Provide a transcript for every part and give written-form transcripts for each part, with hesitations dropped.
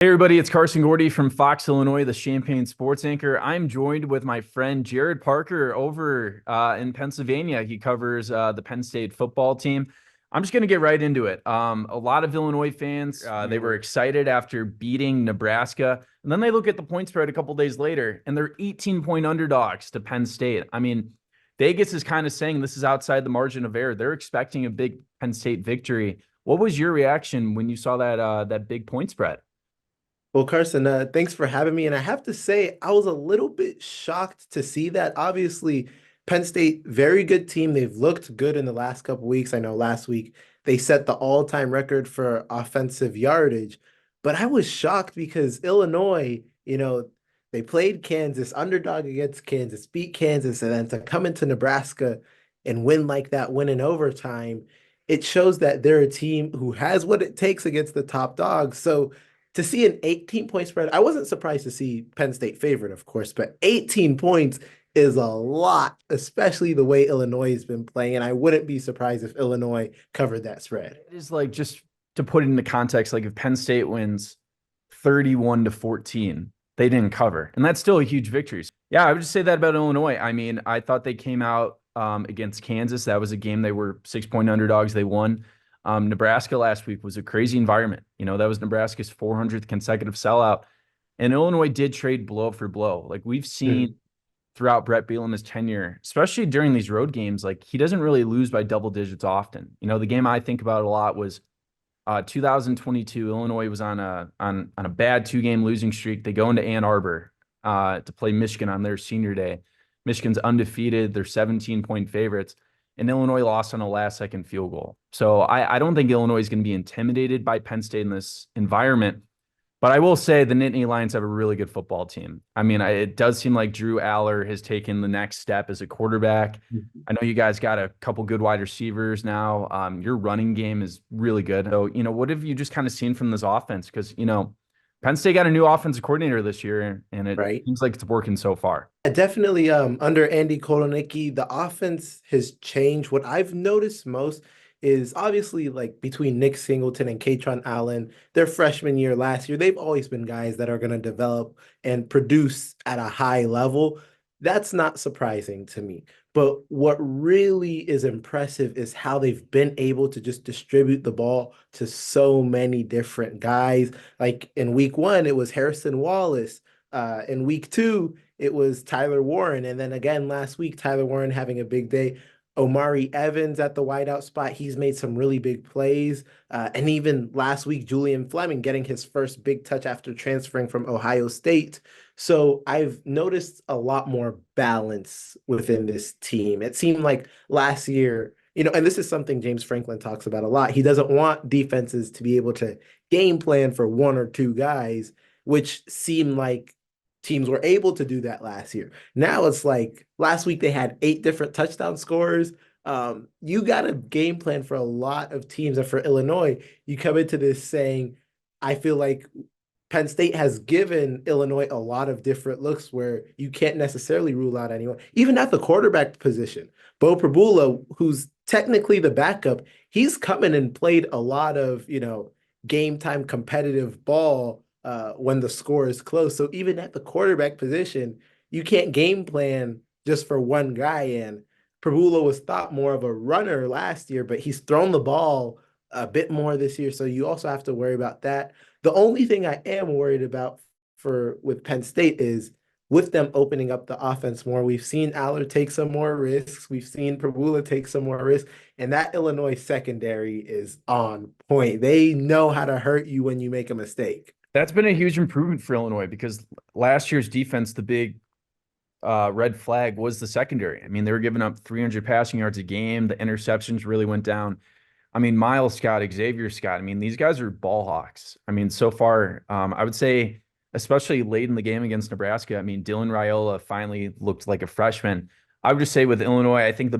Hey everybody, it's Carson Gourdie from Fox, Illinois, the Champaign sports anchor. I'm joined with my friend Jared Parker over in Pennsylvania. He covers the Penn State football team. I'm just going to get right into it. A lot of Illinois fans, they were excited after beating Nebraska, and then they look at the point spread a couple days later, and they're 18-point underdogs to Penn State. I mean, Vegas is kind of saying this is outside the margin of error. They're expecting a big Penn State victory. What was your reaction when you saw that big point spread? Well, Carson, thanks for having me. And I have to say, I was a little bit shocked to see that. Obviously, Penn State, very good team. They've looked good in the last couple weeks. I know last week they set the all-time record for offensive yardage, but I was shocked because Illinois, they played Kansas, underdog against Kansas, beat Kansas, and then to come into Nebraska and win like that, win in overtime, it shows that they're a team who has what it takes against the top dogs. So to see an 18-point spread, I wasn't surprised to see Penn State favored, of course, but 18 points is a lot, especially the way Illinois has been playing. And I wouldn't be surprised if Illinois covered that spread. It is like, just to put it into context, like if Penn State wins 31-14, they didn't cover. And that's still a huge victory. Yeah, I would just say that about Illinois. I mean, I thought they came out against Kansas. That was a game they were 6-point underdogs. They won. Nebraska last week was a crazy environment. That was Nebraska's 400th consecutive sellout. And Illinois did trade blow for blow. Like we've seen throughout Brett Bielema's tenure, especially during these road games, like he doesn't really lose by double digits often. The game I think about a lot was 2022. Illinois was on a bad 2-game losing streak. They go into Ann Arbor to play Michigan on their senior day. Michigan's undefeated. They're 17-point favorites. And Illinois lost on a last-second field goal. So I don't think Illinois is going to be intimidated by Penn State in this environment. But I will say the Nittany Lions have a really good football team. I mean, it does seem like Drew Aller has taken the next step as a quarterback. I know you guys got a couple good wide receivers now. Your running game is really good. So, what have you just kind of seen from this offense? Because, Penn State got a new offensive coordinator this year, and it Right. seems like it's working so far. Definitely under Andy Kotelnicki, the offense has changed. What I've noticed most is obviously like between Nick Singleton and Katron Allen, their freshman year last year, they've always been guys that are going to develop and produce at a high level. That's not surprising to me. But what really is impressive is how they've been able to just distribute the ball to so many different guys. Like in week one, it was Harrison Wallace. In week two, it was Tyler Warren. And then again last week, Tyler Warren having a big day. Omari Evans at the wideout spot. He's made some really big plays. And even last week, Julian Fleming getting his first big touch after transferring from Ohio State. So I've noticed a lot more balance within this team. It seemed like last year, and this is something James Franklin talks about a lot. He doesn't want defenses to be able to game plan for one or two guys, which seemed like teams were able to do that last year. Now it's like last week they had 8 different touchdown scorers. You got a game plan for a lot of teams. And for Illinois, you come into this saying, I feel like Penn State has given Illinois a lot of different looks where you can't necessarily rule out anyone, even at the quarterback position. Bo Prabula, who's technically the backup, he's come in and played a lot of, game time competitive ball when the score is close. So even at the quarterback position, you can't game plan just for one guy. And Prabula was thought more of a runner last year, but he's thrown the ball a bit more this year. So you also have to worry about that. The only thing I am worried about with Penn State is with them opening up the offense more. We've seen Aller take some more risks. We've seen Prabula take some more risks. And that Illinois secondary is on point. They know how to hurt you when you make a mistake. That's been a huge improvement for Illinois because last year's defense, the big red flag was the secondary. I mean, they were giving up 300 passing yards a game. The interceptions really went down. I mean, Miles Scott, Xavier Scott. I mean, these guys are ball hawks. I mean, so far, I would say, especially late in the game against Nebraska, I mean, Dylan Raiola finally looked like a freshman. I would just say with Illinois, I think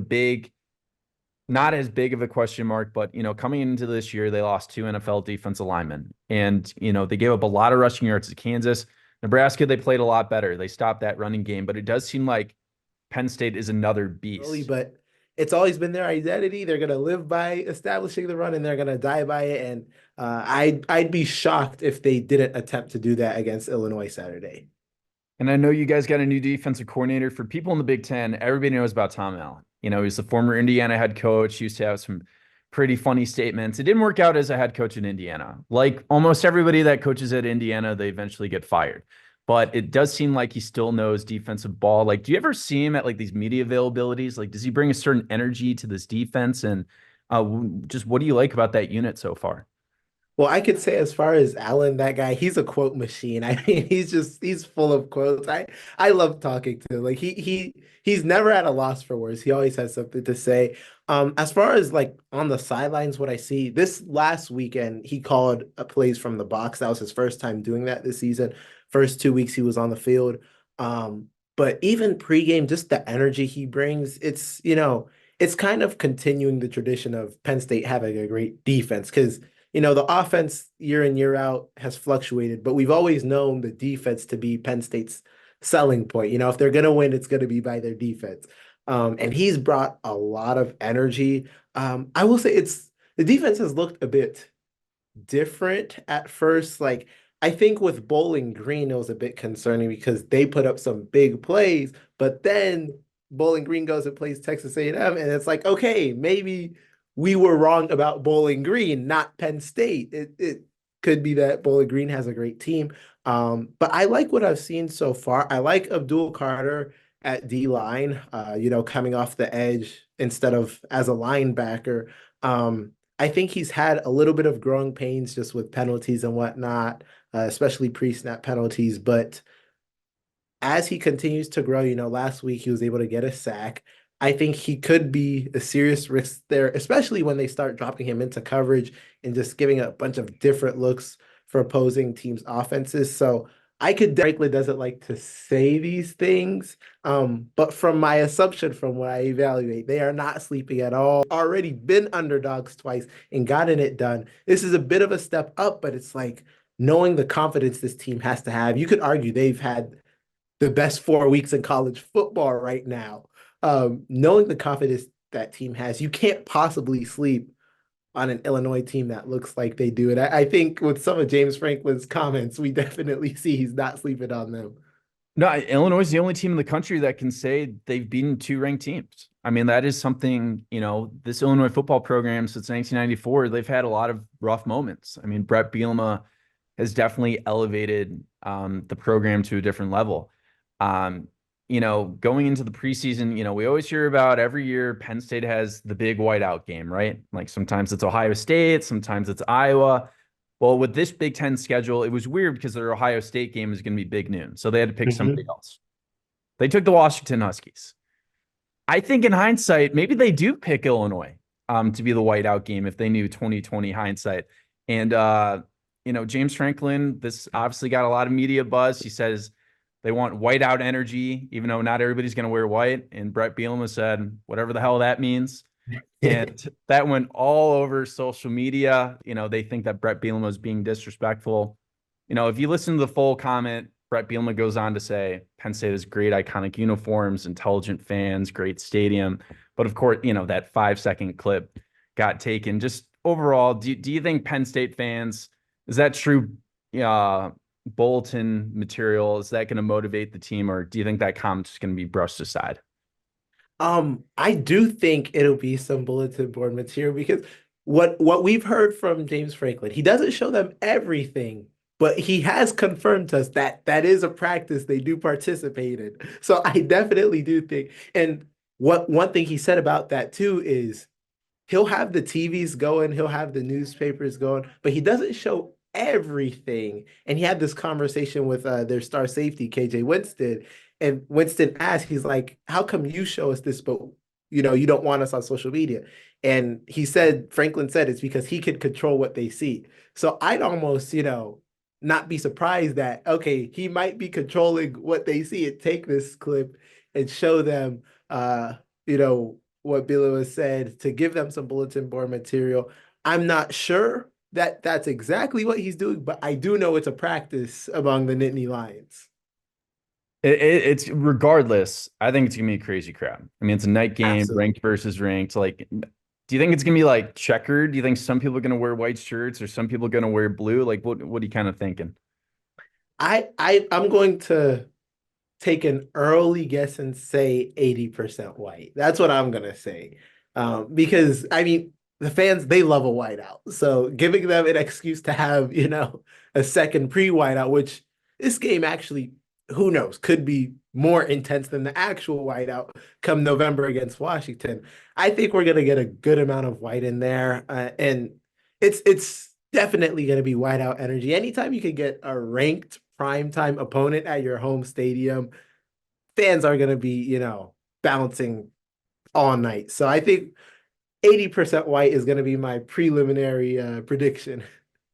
not as big of a question mark, but, coming into this year, they lost 2 NFL defensive linemen. And, they gave up a lot of rushing yards to Kansas. Nebraska, they played a lot better. They stopped that running game, but it does seem like Penn State is another Early, beast. but it's always been their identity. They're gonna live by establishing the run and they're gonna die by it. And I'd be shocked if they didn't attempt to do that against Illinois Saturday. And I know you guys got a new defensive coordinator. For people in the Big Ten, everybody knows about Tom Allen. He's the former Indiana head coach. He used to have some pretty funny statements. It didn't work out as a head coach in Indiana. Like almost everybody that coaches at Indiana, they eventually get fired. But it does seem like he still knows defensive ball. Like, do you ever see him at like these media availabilities? Like, does he bring a certain energy to this defense? And just what do you like about that unit so far? Well, I could say as far as Allen, that guy, he's a quote machine. I mean, he's full of quotes. I love talking to him. Like he's never at a loss for words. He always has something to say. As far as like on the sidelines, what I see this last weekend, he called plays from the box. That was his first time doing that this season. First 2 weeks he was on the field. But even pregame, just the energy he brings, it's kind of continuing the tradition of Penn State having a great defense because the offense year in, year out has fluctuated, but we've always known the defense to be Penn State's selling point. If they're going to win, it's going to be by their defense. And he's brought a lot of energy. I will say the defense has looked a bit different at first. Like, I think with Bowling Green, it was a bit concerning because they put up some big plays, but then Bowling Green goes and plays Texas A&M, and it's like, okay, maybe we were wrong about Bowling Green, not Penn State. It could be that Bowling Green has a great team. But I like what I've seen so far. I like Abdul Carter at D line, coming off the edge instead of as a linebacker. I think he's had a little bit of growing pains just with penalties and whatnot, especially pre-snap penalties. But as he continues to grow, last week he was able to get a sack. I think he could be a serious risk there, especially when they start dropping him into coverage and just giving a bunch of different looks for opposing teams' offenses. So I could frankly doesn't like to say these things, but from my assumption, from what I evaluate, they are not sleeping at all. Already been underdogs twice and gotten it done. This is a bit of a step up, but it's like knowing the confidence this team has to have. You could argue they've had the best 4 weeks in college football right now. Knowing the confidence that team has, you can't possibly sleep on an Illinois team that looks like they do. And I think with some of James Franklin's comments, we definitely see he's not sleeping on them. No, Illinois is the only team in the country that can say they've beaten two ranked teams. I mean, that is something, this Illinois football program since 1994, they've had a lot of rough moments. I mean, Brett Bielema has definitely elevated the program to a different level. Going into the preseason, we always hear about every year Penn State has the big whiteout game, right? Like sometimes it's Ohio State, sometimes it's Iowa. Well, with this Big Ten schedule, it was weird because their Ohio State game is going to be big noon. So they had to pick somebody else. They took the Washington Huskies. I think in hindsight, maybe they do pick Illinois to be the whiteout game if they knew 2020 hindsight. And, James Franklin, this obviously got a lot of media buzz. He says they want whiteout energy, even though not everybody's going to wear white. And Brett Bielema said, whatever the hell that means. And that went all over social media. They think that Brett Bielema is being disrespectful. If you listen to the full comment, Brett Bielema goes on to say Penn State has great iconic uniforms, intelligent fans, great stadium. But of course, that 5-second clip got taken. Just overall, do you think Penn State fans, is that true bulletin material? Is that going to motivate the team, or do you think that comment's going to be brushed aside? I do think it'll be some bulletin board material because what we've heard from James Franklin, he doesn't show them everything, but he has confirmed to us that that is a practice they do participate in. So I definitely do think, and what one thing he said about that too is he'll have the TVs going, he'll have the newspapers going, but he doesn't show everything. And he had this conversation with their star safety, KJ Winston. And Winston asked, he's like, how come you show us this, but you don't want us on social media? And Franklin said it's because he can control what they see. So I'd almost, not be surprised that, okay, he might be controlling what they see and take this clip and show them, what Billy was said to give them some bulletin board material. I'm not sure that that's exactly what he's doing, but I do know it's a practice among the Nittany Lions. It's regardless. I think it's gonna be a crazy crowd. I mean, it's a night game, ranked Absolutely. versus ranked. Like, do you think it's gonna be like checkered? Do you think some people are gonna wear white shirts or some people are gonna wear blue? Like, what are you kind of thinking? I'm going to take an early guess and say 80% white. That's what I'm gonna say. Because I mean, the fans, they love a whiteout. So giving them an excuse to have, a second pre-whiteout, which this game actually, who knows, could be more intense than the actual whiteout come November against Washington. I think we're gonna get a good amount of white in there. And it's definitely gonna be whiteout energy. Anytime you can get a ranked primetime opponent at your home stadium, fans are going to be, bouncing all night. So I think 80% white is going to be my preliminary prediction.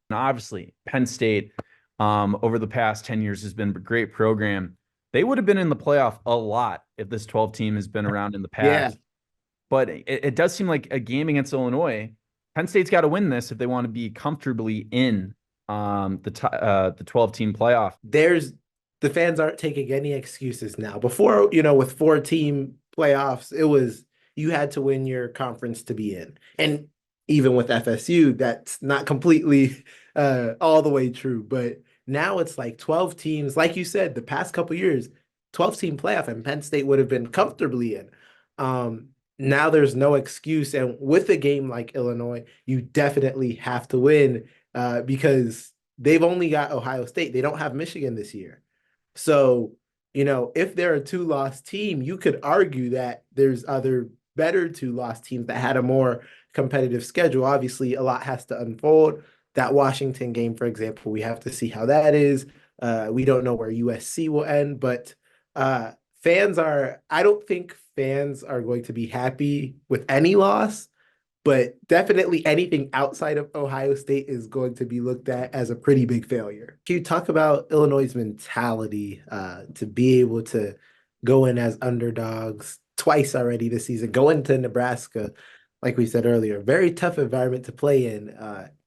And obviously, Penn State, over the past 10 years has been a great program. They would have been in the playoff a lot if this 12 team has been around in the Yeah. past. But it does seem like a game against Illinois. Penn State's got to win this if they want to be comfortably in the 12 team playoff. There's the fans aren't taking any excuses now. Before, with four-team playoffs, it was you had to win your conference to be in. And even with FSU, that's not completely all the way true. But now it's like 12 teams. Like you said, the past couple years, 12-team playoff, and Penn State would have been comfortably in. Now there's no excuse. And with a game like Illinois, you definitely have to win because they've only got Ohio State. They don't have Michigan this year. So, if they're a two-loss team, you could argue that there's other better two-loss teams that had a more competitive schedule. Obviously, a lot has to unfold. That Washington game, for example, we have to see how that is. We don't know where USC will end, but I don't think fans are going to be happy with any loss, but definitely anything outside of Ohio State is going to be looked at as a pretty big failure. Can you talk about Illinois' mentality to be able to go in as underdogs twice already this season, go into Nebraska, like we said earlier, very tough environment to play in,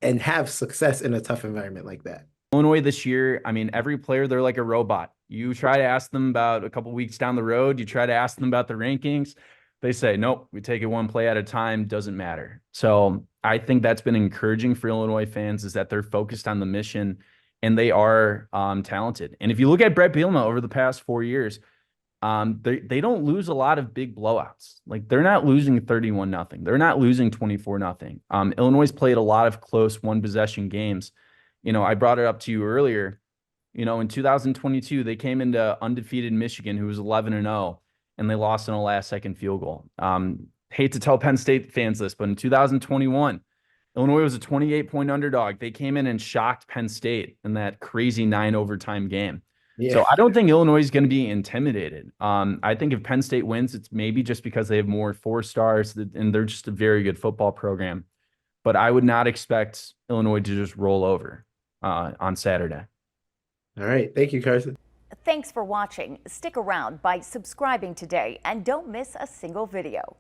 and have success in a tough environment like that? Illinois this year, I mean, every player, they're like a robot. You try to ask them about a couple weeks down the road, you try to ask them about the rankings. They say, nope, we take it one play at a time, doesn't matter. So I think that's been encouraging for Illinois fans is that they're focused on the mission and they are talented. And if you look at Brett Bielema over the past 4 years, they don't lose a lot of big blowouts. Like they're not losing 31-0. They're not losing 24-0. Illinois played a lot of close one possession games. I brought it up to you earlier. In 2022, they came into undefeated Michigan, who was 11-0, and they lost in a last-second field goal. Hate to tell Penn State fans this, but in 2021, Illinois was a 28-point underdog. They came in and shocked Penn State in that crazy 9 overtime game. So Yeah. I don't think Illinois is going to be intimidated. I think if Penn State wins, it's maybe just because they have more 4 stars and they're just a very good football program. But I would not expect Illinois to just roll over on Saturday. All right. Thank you, Carson. Thanks for watching. Stick around by subscribing today and don't miss a single video.